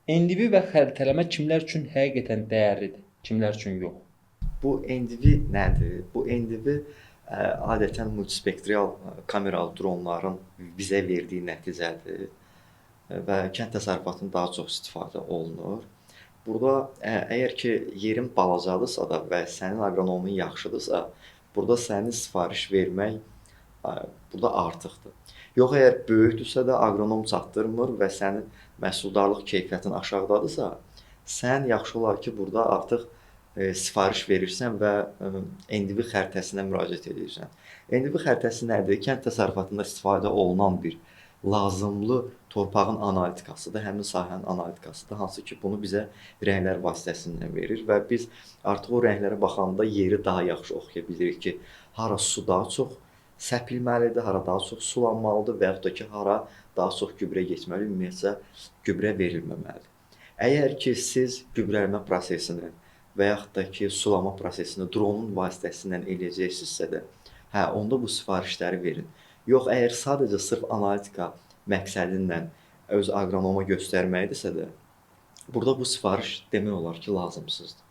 NDV və xəritələmə kimlər üçün həqiqətən dəyərlidir, kimlər üçün yox? Bu NDV nədir? Bu NDV adətən multispektral kameralı dronların bizə verdiyi nəticədir və kənd təsərrüfatında daha çox istifadə olunur. Burada əgər ki, yerin balacadısa da və sənin aqronomun yaxşıdırsa, burada sənin sifariş vermək burada artıqdır. Yox, əgər böyükdürsə də aqronom çatdırmır və sənin məhsuldarlıq keyfiyyətin aşağıdadırsa, sən yaxşı olar ki, burada artıq sifariş verirsən və NDV xəritəsinə müraciət edirsən. NDV xəritəsi nədir? Kənd təsərrüfatında istifadə olunan bir lazımlı torpağın analitikasıdır, həmin sahənin analitikasıdır, hansı ki, bunu bizə rənglər vasitəsilə verir və biz artıq o rənglərə baxanda yeri daha yaxşı oxuya bilirik ki, hara su daha çox səpilməlidir, hara daha çox sulanmalıdır və yaxud da ki, hara daha çox gübrə getməli, ümumiyyətcə gübrə verilməməlidir. Əgər ki, siz gübrəlmə prosesini və yaxud da ki, sulama prosesini dronun vasitəsilə eləyəcəksinizsə də, onda bu sifarişləri verin. Yox, əgər sadəcə sırf analitika məqsədinlə öz aqronoma göstərməkdirsə də, burada bu sifariş demək olar ki, lazımsızdır.